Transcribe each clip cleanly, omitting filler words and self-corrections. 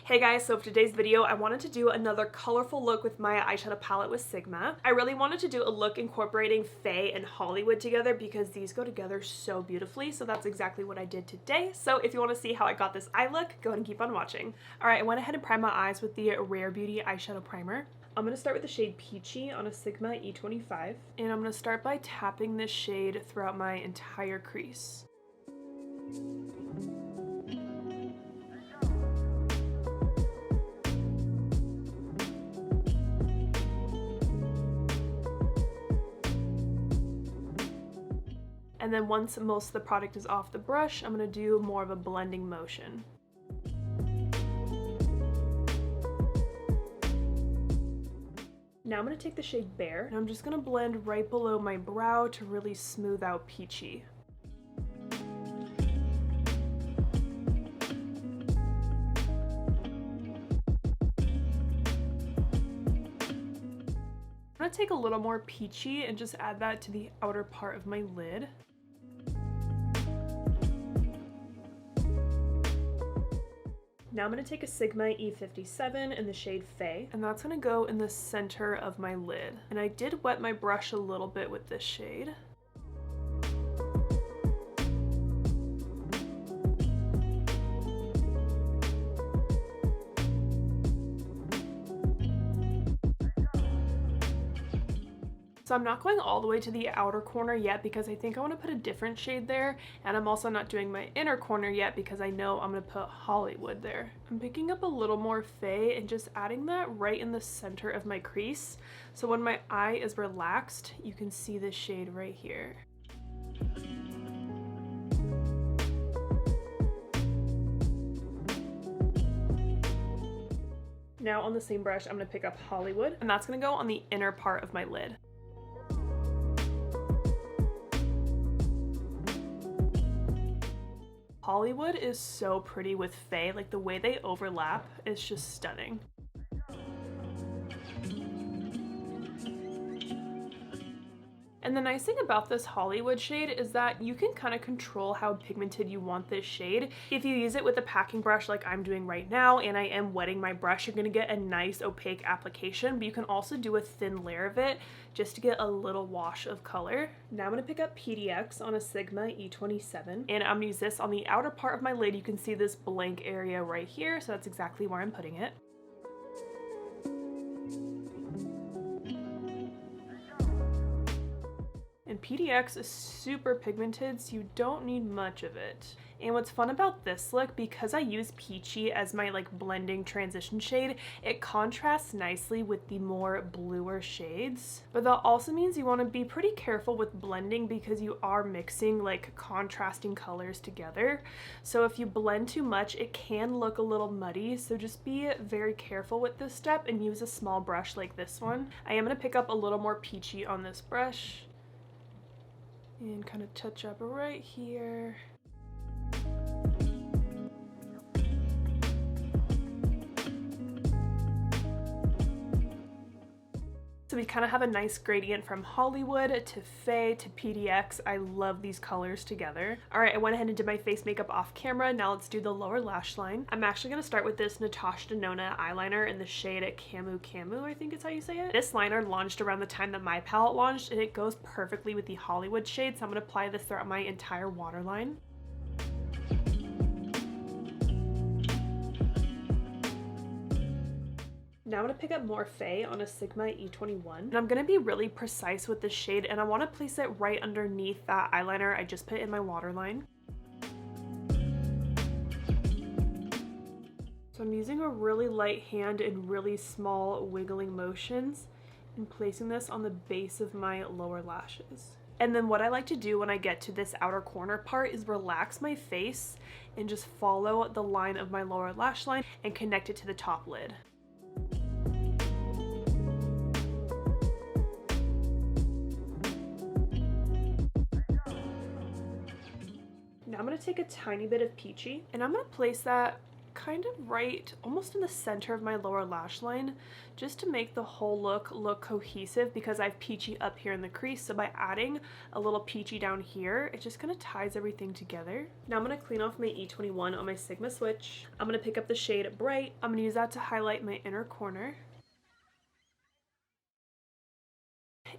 Hey guys, so for today's video, I wanted to do another colorful look with my eyeshadow palette with Sigma. I really wanted to do a look incorporating Faye and Hollywood together because these go together so beautifully, so that's exactly what I did today. So if you want to see how I got this eye look, go ahead and keep on watching. Alright, I went ahead and primed my eyes with the Rare Beauty eyeshadow primer. I'm going to start with the shade Peachy on a Sigma E25, and I'm going to start by tapping this shade throughout my entire crease. And then once most of the product is off the brush, I'm going to do more of a blending motion. Now I'm going to take the shade Bare, and I'm just going to blend right below my brow to really smooth out Peachy. I'm going to take a little more Peachy and just add that to the outer part of my lid. Now I'm going to take a Sigma E57 in the shade Faye, and that's going to go in the center of my lid. And I did wet my brush a little bit with this shade. So I'm not going all the way to the outer corner yet because I think I want to put a different shade there, and I'm also not doing my inner corner yet because I know I'm going to put Hollywood there. I'm picking up a little more Faye and just adding that right in the center of my crease, so when my eye is relaxed, you can see this shade right here. Now on the same brush, I'm going to pick up Hollywood, and that's going to go on the inner part of my lid. Hollywood is so pretty with Faye, like the way they overlap is just stunning. And the nice thing about this Hollywood shade is that you can kind of control how pigmented you want this shade. If you use it with a packing brush like I'm doing right now, and I am wetting my brush, you're going to get a nice opaque application, but you can also do a thin layer of it just to get a little wash of color. Now I'm going to pick up PDX on a Sigma E27, and I'm going to use this on the outer part of my lid. You can see this blank area right here, so that's exactly where I'm putting it. And PDX is super pigmented, so you don't need much of it. And what's fun about this look, because I use Peachy as my blending transition shade, it contrasts nicely with the more bluer shades. But that also means you want to be pretty careful with blending because you are mixing contrasting colors together. So if you blend too much, it can look a little muddy, so just be very careful with this step and use a small brush like this one. I am going to pick up a little more Peachy on this brush and kind of touch up right here. So we kind of have a nice gradient from Hollywood to Faye to PDX. I love these colors together. Alright, I went ahead and did my face makeup off camera. Now let's do the lower lash line. I'm actually going to start with this Natasha Denona eyeliner in the shade Camu Camu, I think is how you say it. This liner launched around the time that my palette launched, and it goes perfectly with the Hollywood shade, so I'm going to apply this throughout my entire waterline. Now I'm going to pick up more Faye on a Sigma E21, and I'm going to be really precise with this shade, and I want to place it right underneath that eyeliner I just put in my waterline. So I'm using a really light hand and really small wiggling motions and placing this on the base of my lower lashes. And then what I like to do when I get to this outer corner part is relax my face and just follow the line of my lower lash line and connect it to the top lid. Now I'm going to take a tiny bit of Peachy, and I'm going to place that kind of right almost in the center of my lower lash line, just to make the whole look cohesive, because I have peachy up here in the crease. So by adding a little peachy down here, it just kind of ties everything together. Now I'm going to clean off my E21 on my Sigma switch. I'm going to pick up the shade Bright. I'm going to use that to highlight my inner corner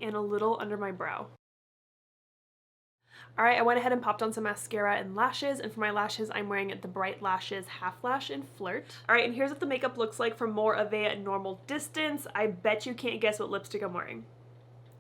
and a little under my brow. Alright, I went ahead and popped on some mascara and lashes, and for my lashes, I'm wearing the Bright Lashes Half Lash in Flirt. Alright, and here's what the makeup looks like from more of a normal distance. I bet you can't guess what lipstick I'm wearing.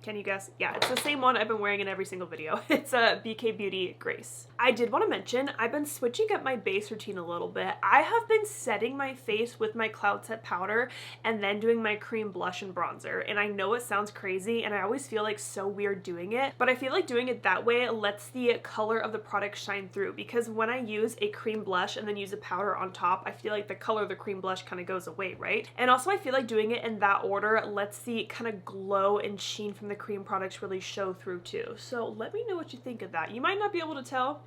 Can you guess? Yeah, it's the same one I've been wearing in every single video. It's a BK Beauty Grace. I did want to mention, I've been switching up my base routine a little bit. I have been setting my face with my Cloud Set powder and then doing my cream blush and bronzer. And I know it sounds crazy and I always feel like so weird doing it, but I feel like doing it that way lets the color of the product shine through, because when I use a cream blush and then use a powder on top, I feel like the color of the cream blush kind of goes away, right? And also I feel like doing it in that order lets the kind of glow and sheen from the cream products really show through too. So let me know what you think of that. You might not be able to tell,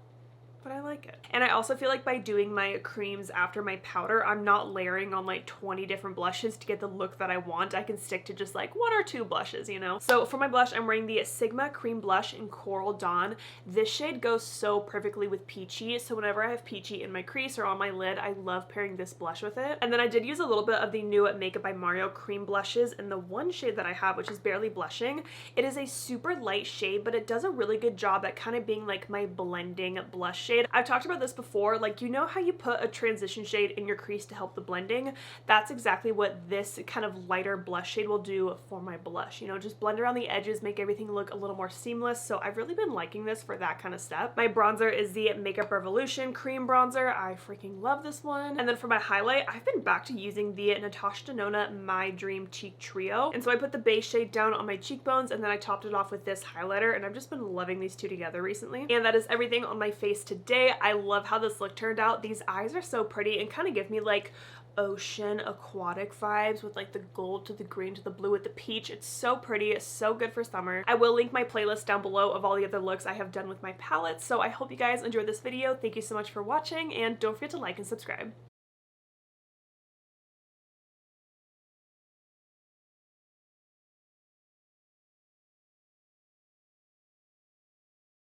but I like it. And I also feel like by doing my creams after my powder, I'm not layering on like 20 different blushes to get the look that I want. I can stick to just like 1 or 2 blushes, you know? So for my blush, I'm wearing the Sigma Cream Blush in Coral Dawn. This shade goes so perfectly with peachy, so whenever I have peachy in my crease or on my lid, I love pairing this blush with it. And then I did use a little bit of the new Makeup by Mario cream blushes in the one shade that I have, which is Barely Blushing. It is a super light shade, but it does a really good job at kind of being like my blending blush shade. I've talked about this before, like, you know how you put a transition shade in your crease to help the blending? That's exactly what this kind of lighter blush shade will do for my blush. You know, just blend around the edges, make everything look a little more seamless. So I've really been liking this for that kind of step. My bronzer is the Makeup Revolution cream bronzer. I freaking love this one. And then for my highlight, I've been back to using the Natasha Denona My Dream Cheek Trio. And so I put the base shade down on my cheekbones and then I topped it off with this highlighter, and I've just been loving these two together recently. And that is everything on my face today. I love how this look turned out. These eyes are so pretty and kind of give me like ocean aquatic vibes with like the gold to the green to the blue with the peach. It's so pretty. It's so good for summer. I will link my playlist down below of all the other looks I have done with my palettes. So I hope you guys enjoyed this video. Thank you so much for watching, and don't forget to like and subscribe.